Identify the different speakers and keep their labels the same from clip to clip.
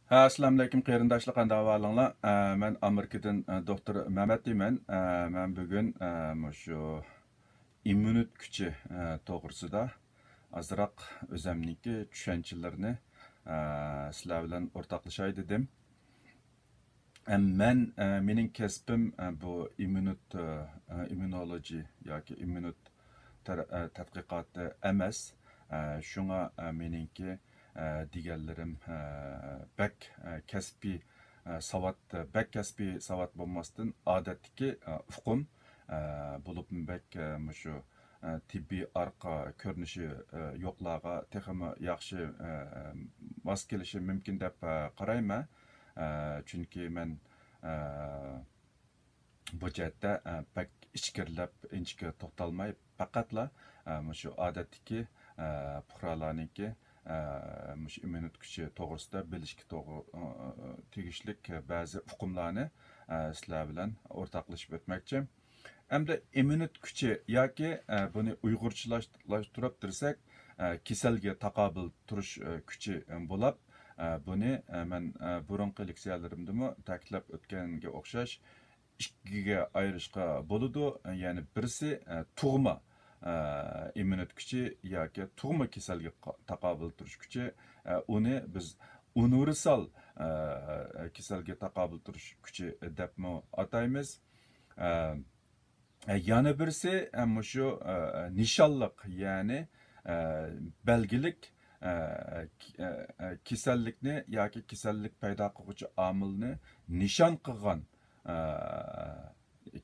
Speaker 1: Ha, assalomu alaykum qarindoshlar, qanday ahvolinglar? Men Amerikadan doktor Mehmet deyman. Men bugun shu immunit kuchi to'g'risida azroq o'zimniki tushunchalarni sizlar bilan o'rtoqlashay dedim. Men mening kasbim bu immunology yoki immunit tadqiqoti emas. Shunga meningki deganlarim bak kasbiy savat bak kasbiy savat bo'lmasdan odatdagi uqum bo'lib bak shu tibbiy arqa ko'rinishi yo'qlarga texmi yaxshi mos kelishi mumkin deb qarayman. Chunki men bu jihatda bak ichkirlab inchga to'xtalmay faqatla shu odatdagi fuqarolarniki immunit kuchi to'g'risida bilishga tegishlik ba'zi uqumlarni sizlar bilan o'rtoqlashib o'tmoqchi. Hamda immunit kuchi yoki buni uyg'urchalashtirib tursak kasalga taqobil turish kuchi bo'lib, buni men burunqi leksiyalarimda ta'kidlab o'tganga o'xshash ikkiga ayirishga bo'ladi. Ya'ni birisi tug'ma immunit kuchi yoki tug'ma kasalga taqobil turish kuchi, uni biz universal kasalga taqobil turish kuchi deb ataymiz. Yana birisi shu nishonliq, ya'ni belgilik kasallikni yoki kasallik paydo qiluvchi omilni nishon qilgan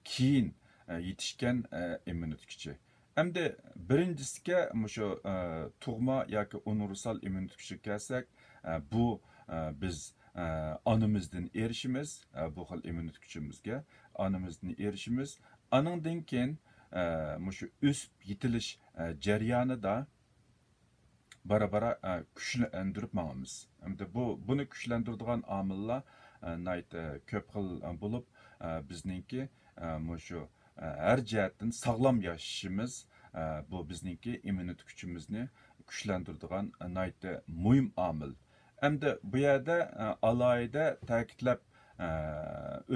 Speaker 1: keyin yetishgan immunit kuchi. Hamda birinchisiga shu tug'ma yoki universal immunit kuchi kelsak, bu biz onamizdan erishimiz, bu xil immunit kuchimizga onamizdan erishimiz. Anından keyin shu o'sib yetilish jarayonida bara-bara kuchlantirib mangamiz. Hamda buni kuchlantiradigan omillar ko'p xil bo'lib, bizningki shu her jihatdan sağlam yaşayışımız bu bizningki immunit kuchimizni kuchlantiradigan muhim omil. Hamda bu yerda alohida ta'kidlab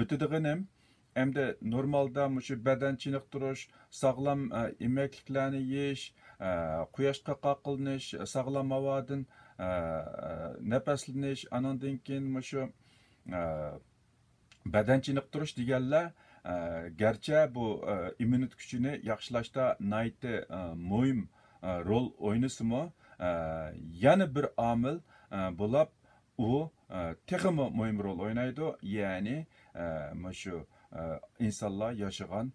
Speaker 1: o'tadiganim, hamda normalda shu badan chiniqtirish, sağlam yemekliklarni yeyish, quyoshga qoqilinish, sağlam havodan nafaslanish, andan keyin shu badan chiniqtirish deganlar gerçi bu immunit kuchini yaxshilashda muhim rol o'ynasimi, yana bir omil bo'lib, u texmi muhim rol o'ynaydi. Ya'ni shu insonlar yashagan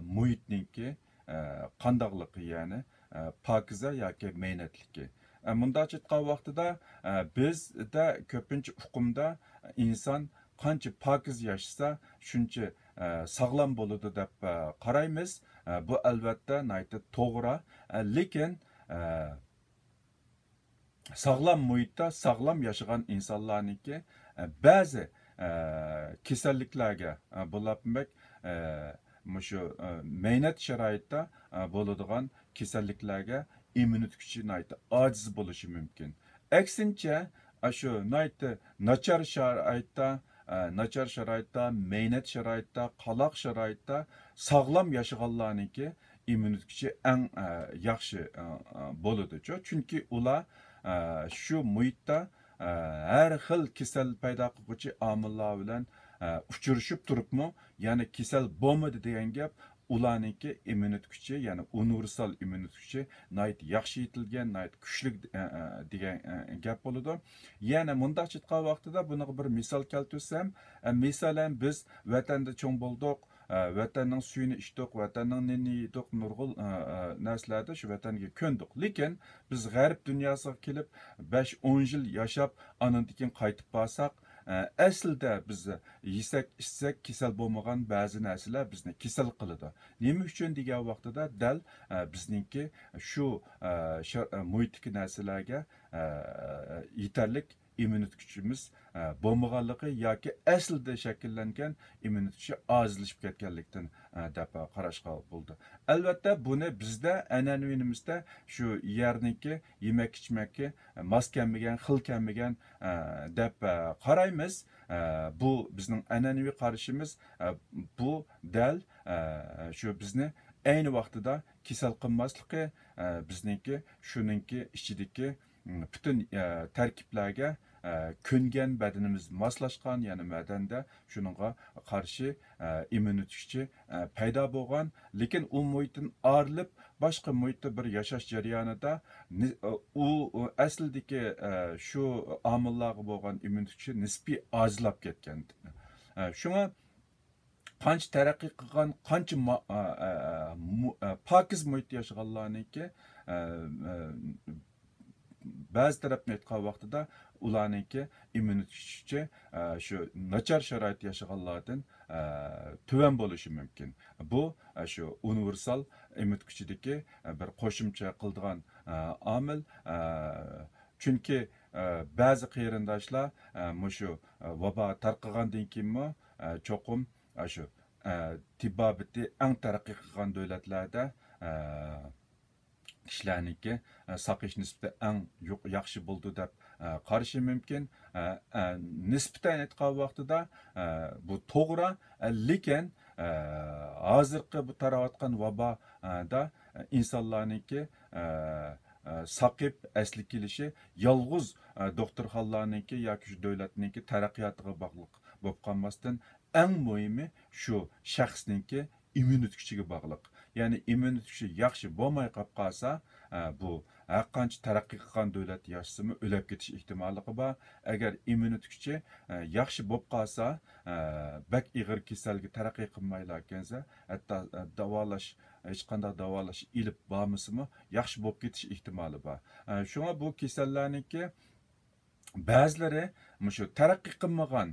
Speaker 1: muhitninki qandaqligi, ya'ni pokiza yoki maynatligi. Bunda aytgan vaqtida bizda ko'pincha uqumda inson qancha pokiz yashasa shuncha sağlam bo'ladi deb qaraymiz. Bu albatta to'g'ri, lekin sağlam muhitda sağlam yaşagan insonlarniki ba'zi kasalliklarga bo'lib shu mehnat sharoitida bo'ladigan kasalliklarga immunit kuchi ojiz bo'lishi mumkin. Aksincha shu nachar sharoitda, mehnat sharoitda, qaloq sharoitda sağlam yaşaganlarniki immunit kuchi eng yaxshi bo'ladi. Chunki ular shu muhitda her xil kasal paydo qiluvchi omillar bilan uchrashib turibmi, ya'ni kasal bo'lmadi degan gap, ularniki immunit kuchi, ya'ni universal immunit kuchi yaxshi yetilgan, kuchli degan gap bo'ladi. Yana mundaq aytgan vaqtida buni bir misol keltirsam, masalan biz vatanda cho'ng bo'ldik, vatanning suyini ichdik, vatanning nini yedik, nurg'ul narsalarda shu vatanga ko'ndik. Lekin biz g'arb dunyosiga kelib 5-10 yil yashab, andan keyin qaytib borsak, aslida biz yesak, ichsak kasal bo'lmagan ba'zi narsalar bizni kasal qiladi. Nima uchun degan vaqtida dal bizningki shu muhitdagi narsalarga yetarlik immunitet kuchimiz bo'lmaganligi yoki aslida shakllangan immunitet kuchi ozlashib ketganlikdan deb qarashga bo'ldi. Albatta buni bizda an'anavimizda shu yerniki yemak ichmakka mos kelmagan, xil kelmagan deb qaraymiz. Bu bizning an'anaviy qarashimiz. Bu dal shu bizni ayni vaqtida kasal qilmasligi bizniki shuningki ichidagi bütün tarkiblarga ko'ngan badanimiz moslashgan, ya'ni badanda shuningga qarshi immunitet kuchi paydo bo'lgan, lekin u muhitdan ayrilib boshqa muhitda bir yashash jarayonida u aslidagi shu omillarga bo'lgan immunitet kuchi nisbiy ozlab ketgan. Shunga qancha taraqqiy qilgan, qancha pokiz muhitda yashaganlarniki ba'zi tarafni aytgan vaqtida ularniki immunitet kuchi shu nachar sharoitda yashaganlardan tuvan bo'lishi mumkin. Bu shu universal immunitet kuchidagi bir qo'shimcha qiladigan omil. Chunki ba'zi qarindoshlar shu vabo tarqagandan keyinmi cho'qim shu tibbiyoti eng taraqqiy qilgan davlatlarda kishilarniki saqlash nisbati eng yaxshi bo'ldi deb qarashi mumkin. Nisbatan aytgan vaqtida bu to'g'ri, lekin hozirgi bu tarayotgan vaboda insonlarniki saqib asli kelishi yolg'iz doktorxonalarniki yoki shu davlatniki taraqqiyotiga bog'liq bo'lib qolmasdan eng muhimi shu shaxsniki immunitet kuchiga bog'liq. Yani immunitet kuchi yaxshi bo'lmay qolib qolsa, bu har qancha taraqqiy qilgan davlat yashasimi o'lib ketish ehtimoligi bor. Agar immunitet kuchi yaxshi bo'lib qolsa, bak ig'ir kasalga taraqqiy qilmaylar ekansa, hatto davolash hech qanday davolash ilib bormasimi yaxshi bo'lib ketish ehtimoli bor. Shunga bu kasallarniki ba'zilari shu taraqqiy qilmagan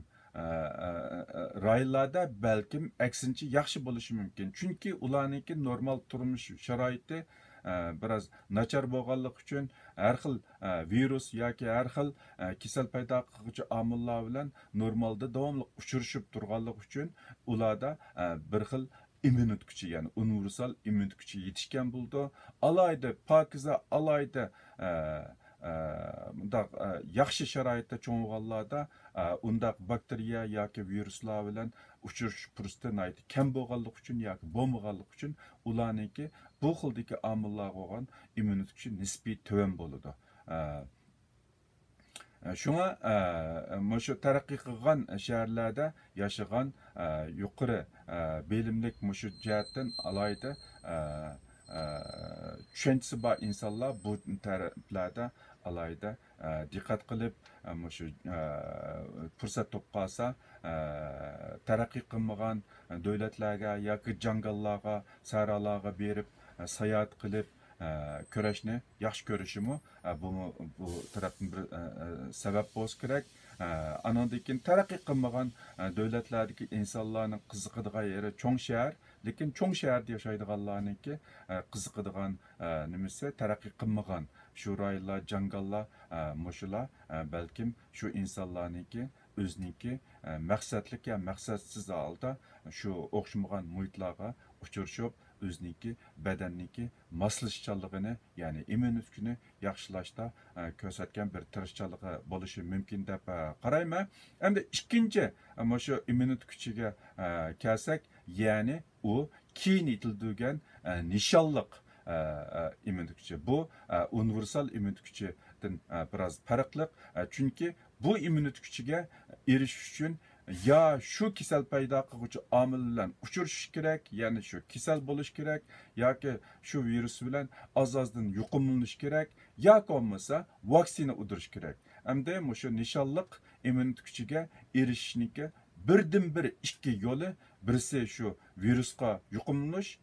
Speaker 1: rayonlarda balkim aksincha yaxshi bo'lishi mumkin. Chunki ularniki normal turmush sharoiti biraz nachar bo'lganligi uchun har xil virus yoki har xil kasal paydo qiluvchi omillar bilan normalda davomli uchrashib turganligi uchun ularda bir xil immunitet kuchi, yani universal immunitet kuchi yetishgan bo'ldi. Alayda pokiza, alayda yaxshi sharoitda cho'ng'allarda undaq bakteriya yoki viruslar bilan uchrashish fursati kam bo'lganligi uchun yoki bo'lmaganligi uchun ularniki bu xildagi omillar bo'lgan immunitet kuchi nisbiy tuvan bo'ladi. Shunga shu taraqqiy qilgan shaharlarda yashagan yuqori bilimlik shu jihatdan alayda tushunchasi bor insonlar bu taraflarda alayda diqqat qilib shu fursat topib qolsa taraqqiy qilmagan davlatlarga yoki jangallarga, sahrolarga berib sayohat qilib kurashni yaxshi ko'rishimi bu tarafdan bir sabab bo'lsa kerak. Anondan taraqqiy qilmagan davlatlardagi insonlarning qiziqadigan yeri cho'ng shahar, lekin cho'ng shaharda yashaydiganlarniki qiziqadigan nimasi taraqqiy qilmagan shu rayonlar, jangallar, mushular balkim shu insonlarniki o'zniki maqsadlik ya maqsadsiz holda shu o'xshamagan muhitlarga uchrashib o'zniki badanniki moslashchanligini, ya'ni immunitet kuchini yaxshilashda ko'rsatgan bir tirishchanligi bo'lishi mumkin deb qarayman. Endi ikkinchi shu immunitet kuchiga kelsak, ya'ni u keyin aytilgan nishonliq immunitet kuchi. Bu universal immunitet kuchidan biraz farqli. Chunki bu immunitet kuchiga erishish uchun ya şu kisel paydo qiluvchi omil bilan uchrashish kerak, ya'ni shu kasal bo'lish kerak, yoki shu virus bilan oz-ozdan yuqumlanish kerak, yoki bo'lmasa vaksina udirish kerak. Hamda shu nishonliq immunitet kuchiga erishishniki birdan-bir ikki yo'li, birisi shu virusga yuqumlanish,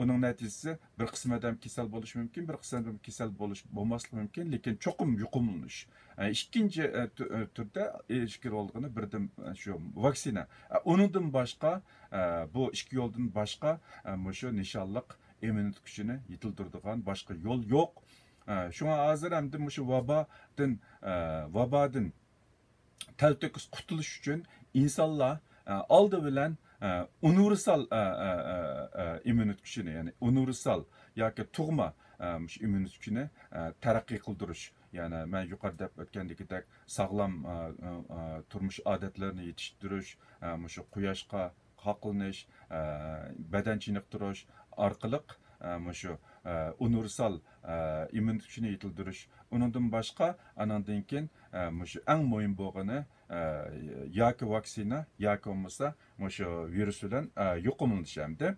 Speaker 1: onun neticesi bir qism adam kasal bo'lishi mumkin, bir qism adam kasal bo'lmasligi mumkin, lekin cho'qim yuqumlanish. İkinci türde ilişki olduğunu birden şu vaksina. Onundan başka bu iki yoldan başka şu nişanlık immunitet gücünü yitildirdiğin başka yol yok. Şuna hazır hem de şu vabadan təltöküz qutuluş üçün insanlar aldı bilen universal immunit gücünü, yani universal yoki tug'ma immunit gücünü taraqqiy qildirish. Yani men yuqorida o'tgandagidek sog'lom turmush odatlarini yetishtirish, shu quyoshga qoqilinish, badan chiniqtirish orqali shu universal immunit gücünü yetildirish. Undan boshqa anandan keyin shu eng muhim bo'lgani yoki vaksina yoki bo'lmasa shu virus bilan yuqumlanish hamda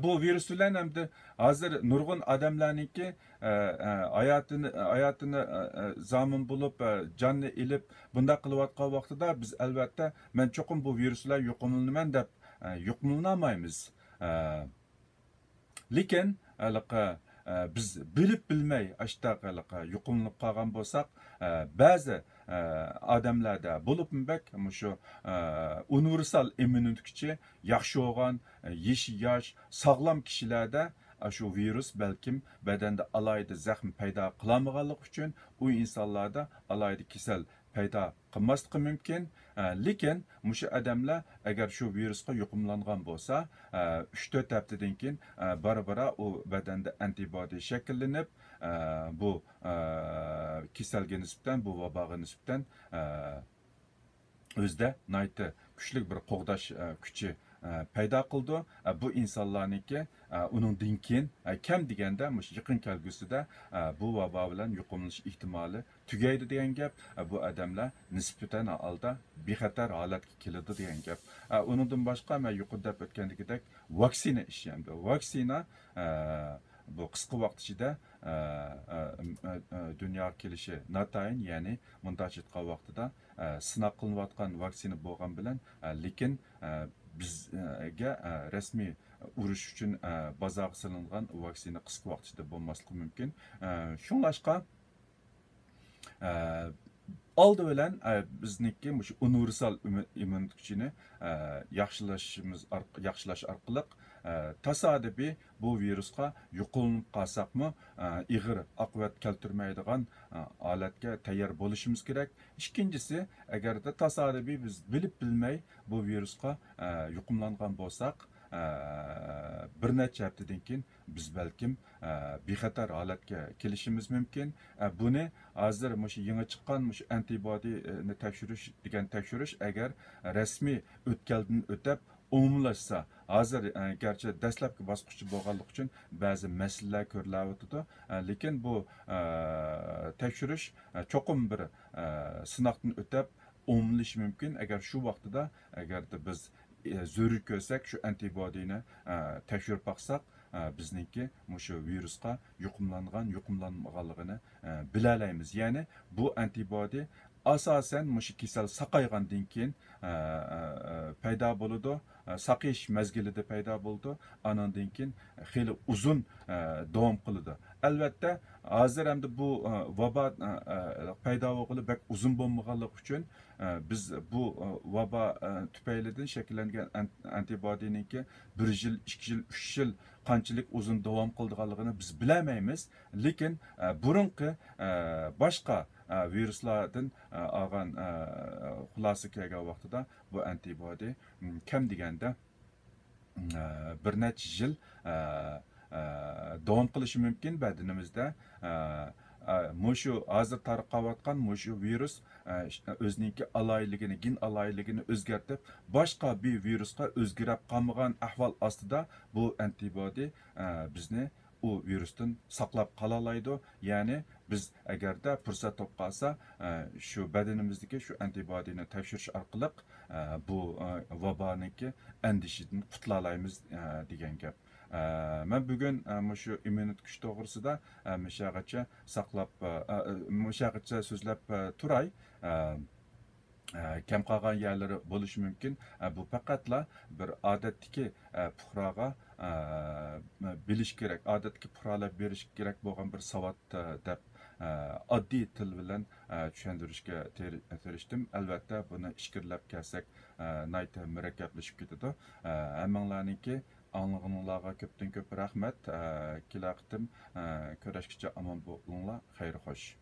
Speaker 1: bu virus bilan hamda hozir nurg'un odamlarniki hayotini zomin bo'lib jonni ilib bunday qilayotgan vaqtida biz albatta men cho'qim bu virus bilan yuqumlanaman deb yuqumlanolmaymiz. Lekin biz bilib bilmay ashtaqa yuqumlanib qolgan bo'lsak, ba'zi odamlarda bo'lib shu universal immunit kuchi yaxshi bo'lgan, yosh, sog'lom kishilarda şu virus belkim bedende alayda zaxm payda qılamaganlık üçün u insanlarda alayda kisel payda qılmaslıq mümkün. Lekin muşu adamlar eğer şu virusga yuqumlangan bolsa 3-4 haftadan keyin bara o bedende antibody şekillenip bu kiselge nisbeten, bu vabaga nisbeten özde nayti güçlü bir qoğdaş gücü payda qildi. Bu insanlarniki onun dinkin kam deganda yaqin kelgusida bu vabo bilan yuqumlanish ehtimoli tugaydi degan gap. Bu odamlar nisbatan alda bexatar holatga keladi degan gap. Undan boshqa men yuqorida o'tgandagidek vaksina ishlaydi. Vaksina bu qisqa vaqt ichida dunyoga kelishi natayin, ya'ni mundoq aytgan vaqtida sinab qilinayotgan vaksina bo'lgan bilan lekin bizga rasmiy urush uchun bozorga solingan vaksina qisqa vaqt ichida bo'lmasligi mumkin. Shunlashqa oldi bilan bizniki shu universal immunit kuchini yaxshilash orqali tasodifiy bu virusga yuqumlanib qolsaqmi ig'ir oqibat keltirmaydigan holatga tayyor bo'lishimiz kerak. Ikkinchisi, agarda tasodifiy biz bilib bilmay bu virusga yuqumlangan bo'lsak, bir necha haftadan keyin biz balkim bexatar holatga kelishimiz mumkin. Buni hozir shu yangi chiqqan shu antibodini tekshirish degan tekshirish agar rasmiy o'tkaldan o'tab umumlashsa, hozir garchi dastlabki bosqichi bo'lganligi uchun ba'zi masalalar ko'rilyapti, lekin bu tekshirish cho'qim bir sinoqdan o'tab umumlashi mumkin. Agar shu vaqtida agarda biz zo'r ko'rsak, shu antibodini tekshirib baqsak, bizniki shu virusga yuqumlanmaganligini bilalaymiz. Ya'ni bu antibodi asosan shu kasal saqaygandan keyin paydo bo'ladi, saqiyish mezgilida paydo bo'ldi, anandan keyin xeyli uzun davom qiladi. Albatta hozir hamda bu vabo paydo bo'lgani bak uzun bo'lmaganligi uchun biz bu vabo tufaylidan shakllangan antibodiniki 1 yil, 2 yil, 3 yil qanchalik uzun davom qilganligini biz bilmaymiz. Lekin burunqi boshqa viruslardan olgan xulosa kelgan vaqtida bu antibodi kam deganda bir necha yil davom qilishi mumkin badanimizda. Mushu hozir tarqayotgan mushu virus o'ziniki alayligini, gen alayligini o'zgartib, boshqa bir virusga o'zgarib qolmagan ahvol ostida bu antibodi bizni u virusdan saqlab qolalaydi. Ya'ni biz agarda fursat topib qolsa, shu badanimizdagi shu antibodini tekshirish orqali bu vaboniki andishidan qutulalaymiz degan gap. Men bugun shu immunit kuch to'g'risida mishag'icha saqlab, mishag'icha so'zlab turay. Kam qolgan yerlari bo'lishi mumkin. Bu faqatla bir odatdagi fuqaroga bilish kerak, odatdagi fuqarolar berish kerak bo'lgan bir savod deb oddiy til bilan tushuntirishga tirishdim. Albatta buni ishkirlab kelsak, nayta murakkablashib ketadi. Hammanglarniki anlığınızlarga köpten köp rahmet. Kelaqtim görüşkice aman bolunglar. Xeyir xoş.